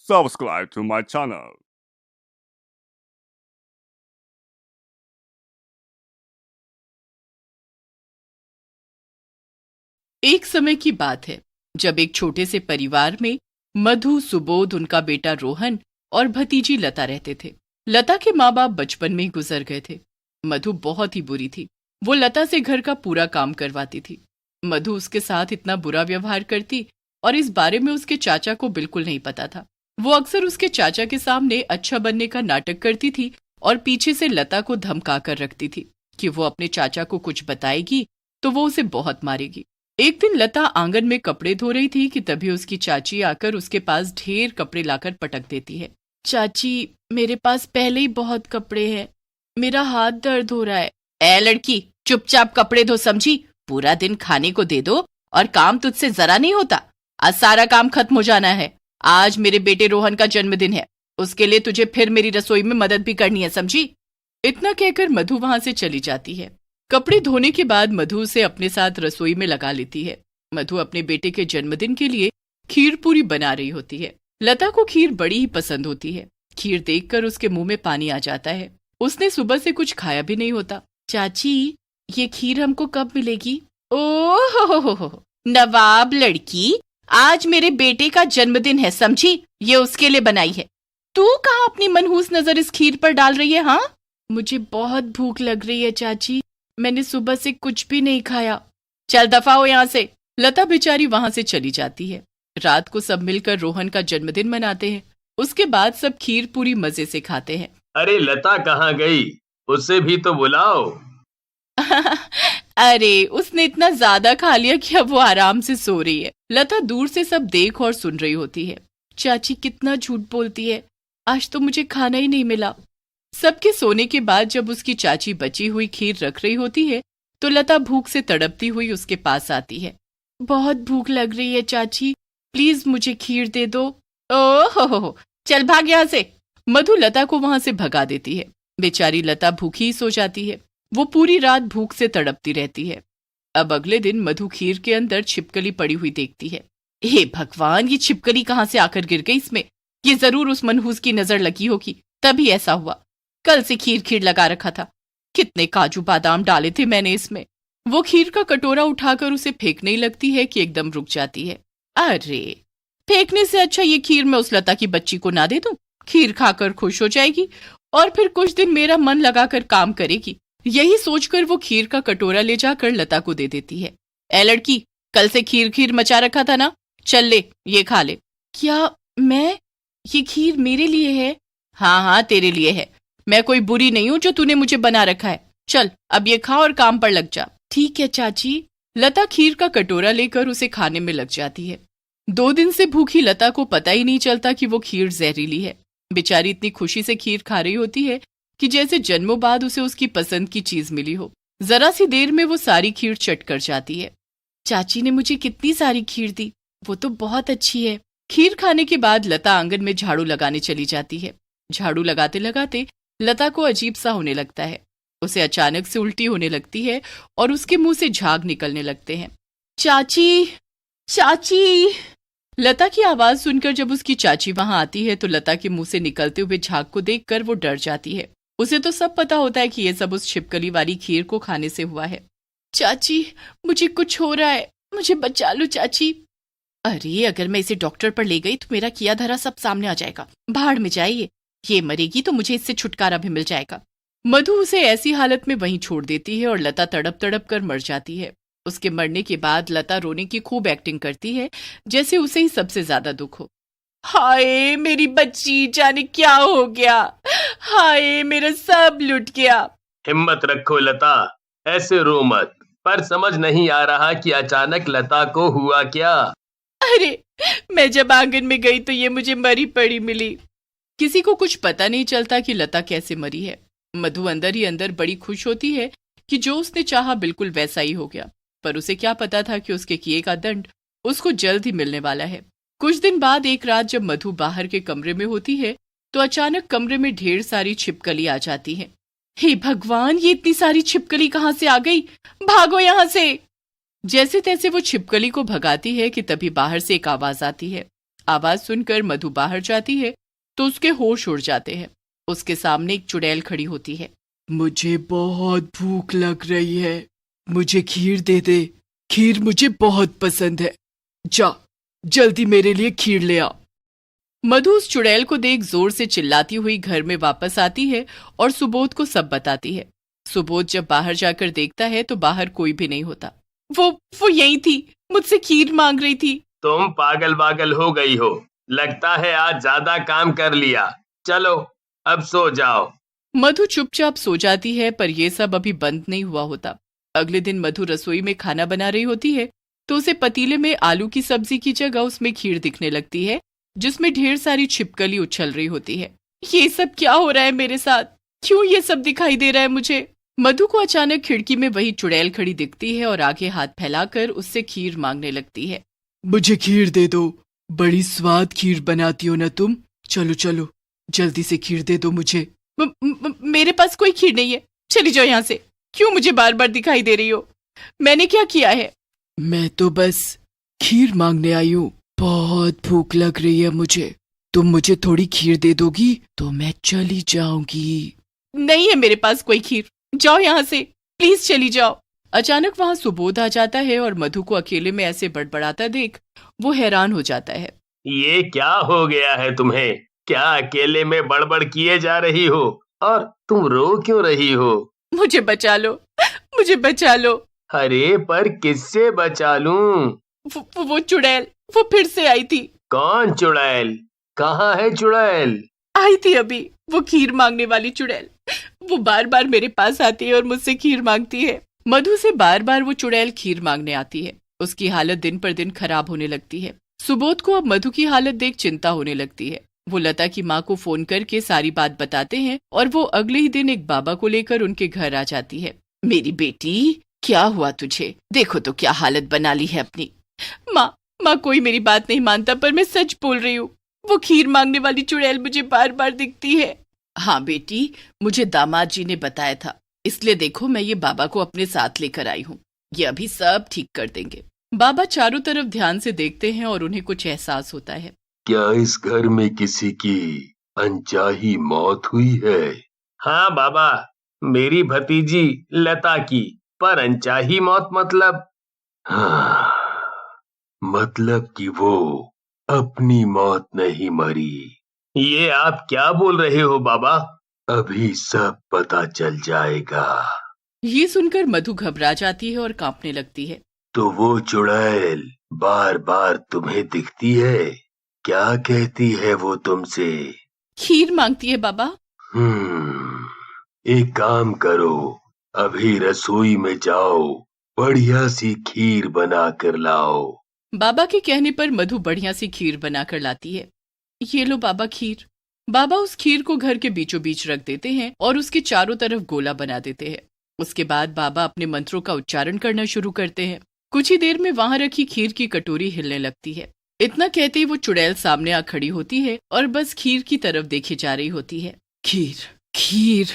subscribe to my channel. एक समय की बात है जब एक छोटे से परिवार में मधु, सुबोध, उनका बेटा रोहन और भतीजी लता रहते थे। लता के माँ बाप बचपन में ही गुजर गए थे। मधु बहुत ही बुरी थी। वो लता से घर का पूरा काम करवाती थी। मधु उसके साथ इतना बुरा व्यवहार करती और इस बारे में उसके चाचा को बिल्कुल नहीं पता था। वो अक्सर उसके चाचा के सामने अच्छा बनने का नाटक करती थी और पीछे से लता को धमका कर रखती थी कि वो अपने चाचा को कुछ बताएगी तो वो उसे बहुत मारेगी। एक दिन लता आंगन में कपड़े धो रही थी कि तभी उसकी चाची आकर उसके पास ढेर कपड़े लाकर पटक देती है। चाची, मेरे पास पहले ही बहुत कपड़े हैं, मेरा हाथ दर्द हो रहा है। ए लड़की, चुपचाप कपड़े धो, समझी? पूरा दिन खाने को दे दो और काम तुझसे जरा नहीं होता। आज सारा काम खत्म हो जाना है। आज मेरे बेटे रोहन का जन्मदिन है, उसके लिए तुझे फिर मेरी रसोई में मदद भी करनी है, समझी? इतना कहकर मधु वहां से चली जाती है। कपड़े धोने के बाद मधु उसे अपने साथ रसोई में लगा लेती है। मधु अपने बेटे के जन्मदिन के लिए खीर पूरी बना रही होती है। लता को खीर बड़ी ही पसंद होती है। खीर देखकर उसके मुंह में पानी आ जाता है। उसने सुबह से कुछ खाया भी नहीं होता। चाची, ये खीर हमको कब मिलेगी? ओह हो, नवाब लड़की, आज मेरे बेटे का जन्मदिन है, समझी? ये उसके लिए बनाई है। तू कहाँ अपनी मनहूस नजर इस खीर पर डाल रही है? हाँ, मुझे बहुत भूख लग रही है चाची, मैंने सुबह से कुछ भी नहीं खाया। चल दफा हो यहाँ से। लता बेचारी वहां से चली जाती है। रात को सब मिलकर रोहन का जन्मदिन मनाते हैं। उसके बाद सब खीर पूरी मजे से खाते हैं। अरे लता कहाँ गई? उसे भी तो बुलाओ। अरे उसने इतना ज्यादा खा लिया कि अब वो आराम से सो रही है। लता दूर से सब देख और सुन रही होती है। चाची कितना झूठ बोलती है, आज तो मुझे खाना ही नहीं मिला। सबके सोने के बाद जब उसकी चाची बची हुई खीर रख रही होती है तो लता भूख से तड़पती हुई उसके पास आती है। बहुत भूख लग रही है चाची, प्लीज मुझे खीर दे दो। ओह, चल भाग यहाँ से। मधु लता को वहां से भगा देती है। बेचारी लता भूखी ही सो जाती है। वो पूरी रात भूख से तड़पती रहती है। अब अगले दिन मधु खीर के अंदर छिपकली पड़ी हुई देखती है। हे भगवान, ये छिपकली कहाँ से आकर गिर गई इसमें? ये जरूर उस मनहूस की नजर लगी होगी, तभी ऐसा हुआ। कल से खीर लगा रखा था, कितने काजू बादाम डाले थे मैंने इसमें। वो खीर का कटोरा उठाकर उसे फेंकने ही लगती है कि एकदम रुक जाती है। अरे, फेंकने से अच्छा ये खीर मैं उस लता की बच्ची को ना दे दूं, खीर खाकर खुश हो जाएगी और फिर कुछ दिन मेरा मन लगाकर काम करेगी। यही सोचकर वो खीर का कटोरा ले जाकर लता को दे देती है। ए लड़की, कल से खीर मचा रखा था ना, चल ले, ये खा ले। क्या मैं? ये खीर मेरे लिए है? हाँ, तेरे लिए है। मैं कोई बुरी नहीं हूं जो तूने मुझे बना रखा है। चल अब ये खा और काम पर लग जा। ठीक है चाची। लता खीर का कटोरा लेकर उसे खाने में लग जाती है। 2 दिन से भूखी लता को पता ही नहीं चलता कि वो खीर जहरीली है। बेचारी इतनी खुशी से खीर खा रही होती है कि जैसे जन्मों बाद उसे उसकी पसंद की चीज मिली हो। जरा सी देर में वो सारी खीर चट कर जाती है। चाची ने मुझे कितनी सारी खीर दी, वो तो बहुत अच्छी है। खीर खाने के बाद लता आंगन में झाड़ू लगाने चली जाती है। झाड़ू लगाते लगाते लता को अजीब सा होने लगता है। उसे अचानक से उल्टी होने लगती है और उसके मुंह से झाग निकलने लगते हैं। चाची, चाची। लता की आवाज सुनकर जब उसकी चाची वहां आती है तो लता के मुंह से निकलते हुए झाग को देखकर वो डर जाती है। उसे तो सब पता होता है कि ये सब उस छिपकली वाली खीर को खाने से हुआ है। चाची, मुझे कुछ हो रहा है, मुझे बचा लो चाची। अरे, अगर मैं इसे डॉक्टर पर ले गई तो मेरा किया धरा सब सामने आ जाएगा। भाड़ में जाइए, ये मरेगी तो मुझे इससे छुटकारा भी मिल जाएगा। मधु उसे ऐसी हालत में वहीं छोड़ देती है और लता तड़प तड़प कर मर जाती है। उसके मरने के बाद लता रोने की खूब एक्टिंग करती है, जैसे उसे ही सबसे ज्यादा दुख हो। हाय मेरी बच्ची, जाने क्या हो गया। हाय, मेरा सब लुट गया। हिम्मत रखो लता, ऐसे रो मत। पर समझ नहीं आ रहा कि अचानक लता को हुआ क्या। अरे, मैं जब आंगन में गई तो ये मुझे मरी पड़ी मिली। किसी को कुछ पता नहीं चलता कि लता कैसे मरी है। मधु अंदर ही अंदर बड़ी खुश होती है कि जो उसने चाहा बिल्कुल वैसा ही हो गया, पर उसे क्या पता था कि उसके किए का दंड उसको जल्द ही मिलने वाला है। कुछ दिन बाद एक रात जब मधु बाहर के कमरे में होती है तो अचानक कमरे में ढेर सारी छिपकली आ जाती है। हे भगवान, ये इतनी सारी छिपकली कहाँ से आ गई? भागो यहाँ से। जैसे तैसे वो छिपकली को भगाती है कि तभी बाहर से एक आवाज आती है। आवाज सुनकर मधु बाहर जाती है तो उसके होश उड़ जाते हैं। उसके सामने एक चुड़ैल खड़ी होती है। मुझे बहुत भूख लग रही है, मुझे खीर दे दे, खीर मुझे बहुत पसंद है, जा जल्दी मेरे लिए खीर ले आ। मधु उस चुड़ैल को देख जोर से चिल्लाती हुई घर में वापस आती है और सुबोध को सब बताती है। सुबोध जब बाहर जाकर देखता है तो बाहर कोई भी नहीं होता। वो यही थी, मुझसे खीर मांग रही थी। तुम पागल पागल हो गई हो, लगता है आज ज्यादा काम कर लिया, चलो अब सो जाओ। मधु चुपचाप सो जाती है, पर यह सब अभी बंद नहीं हुआ होता। अगले दिन मधु रसोई में खाना बना रही होती है तो उसे पतीले में आलू की सब्जी की जगह उसमें खीर दिखने लगती है, जिसमें ढेर सारी छिपकली उछल रही होती है। ये सब क्या हो रहा है मेरे साथ, क्यों ये सब दिखाई दे रहा है मुझे? मधु को अचानक खिड़की में वही चुड़ैल खड़ी दिखती है और आगे हाथ फैलाकर उससे खीर मांगने लगती है। मुझे खीर दे दो, बड़ी स्वाद खीर बनाती हो ना तुम, चलो चलो जल्दी से खीर दे दो मुझे। मेरे पास कोई खीर नहीं है, चली जाओ यहाँ से, क्यों मुझे बार बार दिखाई दे रही हो? मैंने क्या किया है? मैं तो बस खीर मांगने आई हूँ, बहुत भूख लग रही है मुझे, तुम मुझे थोड़ी खीर दे दोगी तो मैं चली जाऊंगी। नहीं है मेरे पास कोई खीर, जाओ यहाँ से, प्लीज चली जाओ। अचानक वहाँ सुबोध आ जाता है और मधु को अकेले में ऐसे बड़बड़ाता देख वो हैरान हो जाता है। ये क्या हो गया है तुम्हें? क्या अकेले में बड़बड़ किए जा रही हो? और तुम रो क्यों रही हो? मुझे बचा लो, मुझे बचा लो। अरे पर किससे बचा लूं? वो चुड़ैल, वो फिर से आई थी। कौन चुड़ैल? कहाँ है चुड़ैल? आई थी अभी, वो खीर मांगने वाली चुड़ैल। वो बार बार मेरे पास आती है और मुझसे खीर मांगती है। मधु से बार बार वो चुड़ैल खीर मांगने आती है। उसकी हालत दिन पर दिन खराब होने लगती है। सुबोध को अब मधु की हालत देख चिंता होने लगती है। वो लता की माँ को फोन करके सारी बात बताते हैं और वो अगले ही दिन एक बाबा को लेकर उनके घर आ जाती है। मेरी बेटी, क्या हुआ तुझे? देखो तो क्या हालत बना ली है अपनी। माँ कोई मेरी बात नहीं मानता, पर मैं सच बोल रही हूँ, वो खीर मांगने वाली चुड़ैल मुझे बार बार दिखती है। हाँ बेटी, मुझे दामाद जी ने बताया था, इसलिए देखो मैं ये बाबा को अपने साथ लेकर आई हूँ, ये अभी सब ठीक कर देंगे। बाबा चारों तरफ ध्यान से देखते हैं और उन्हें कुछ एहसास होता है। क्या इस घर में किसी की अनचाही मौत हुई है? हाँ बाबा, मेरी भतीजी लता की। पर अनचाही मौत मतलब? हाँ, मतलब कि वो अपनी मौत नहीं मरी। ये आप क्या बोल रहे हो बाबा? अभी सब पता चल जाएगा। ये सुनकर मधु घबरा जाती है और कांपने लगती है। तो वो चुड़ैल बार बार तुम्हें दिखती है, क्या कहती है वो तुमसे? खीर मांगती है बाबा। एक काम करो, अभी रसोई में जाओ, बढ़िया सी खीर बना कर लाओ। बाबा के कहने पर मधु बढ़िया सी खीर बनाकर लाती है। ये लो बाबा खीर। बाबा उस खीर को घर के बीचों बीच रख देते हैं और उसके चारों तरफ गोला बना देते हैं। उसके बाद बाबा अपने मंत्रों का उच्चारण करना शुरू करते हैं। कुछ ही देर में वहां रखी खीर की कटोरी हिलने लगती है। इतना कहते ही वो चुड़ैल सामने आ खड़ी होती है और बस खीर की तरफ देखे जा रही होती है। खीर खीर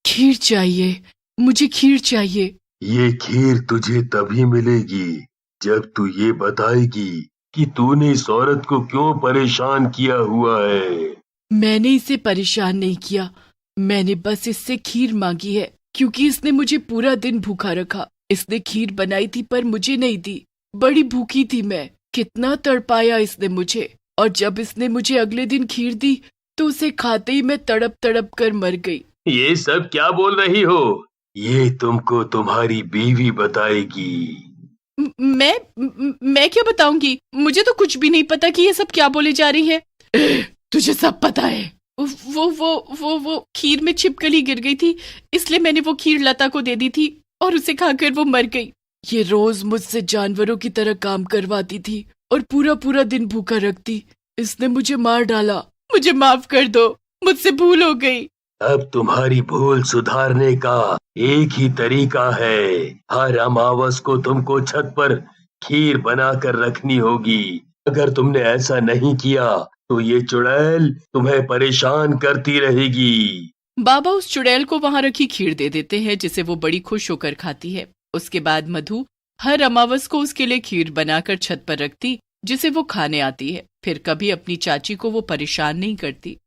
खीर चाहिए, मुझे खीर चाहिए। ये खीर तुझे तभी मिलेगी जब तू ये बताएगी कि तूने इस औरत को क्यों परेशान किया हुआ है। मैंने इसे परेशान नहीं किया, मैंने बस इससे खीर मांगी है क्योंकि इसने मुझे पूरा दिन भूखा रखा। इसने खीर बनाई थी पर मुझे नहीं दी, बड़ी भूखी थी मैं, कितना तड़पाया इसने मुझे, और जब इसने मुझे अगले दिन खीर दी तो उसे खाते ही मैं तड़प तड़प कर मर गई। ये सब क्या बोल रही हो? ये तुमको तुम्हारी बीवी बताएगी। मैं क्या बताऊंगी? मुझे तो कुछ भी नहीं पता कि ये सब क्या बोले जा रही है। तुझे सब पता है। वो खीर में छिपकली गिर गई थी, इसलिए मैंने वो खीर लता को दे दी थी और उसे खाकर वो मर गई। ये रोज मुझसे जानवरों की तरह काम करवाती थी और पूरा पूरा दिन भूखा रखती। इसने मुझे मार डाला, मुझे माफ कर दो, मुझसे भूल हो गई। अब तुम्हारी भूल सुधारने का एक ही तरीका है, हर अमावस को तुमको छत पर खीर बनाकर रखनी होगी। अगर तुमने ऐसा नहीं किया तो ये चुड़ैल तुम्हें परेशान करती रहेगी। बाबा उस चुड़ैल को वहां रखी खीर दे देते हैं, जिसे वो बड़ी खुश होकर खाती है। उसके बाद मधु हर अमावस को उसके लिए खीर बनाकर छत पर रखती, जिसे वो खाने आती है। फिर कभी अपनी चाची को वो परेशान नहीं करती।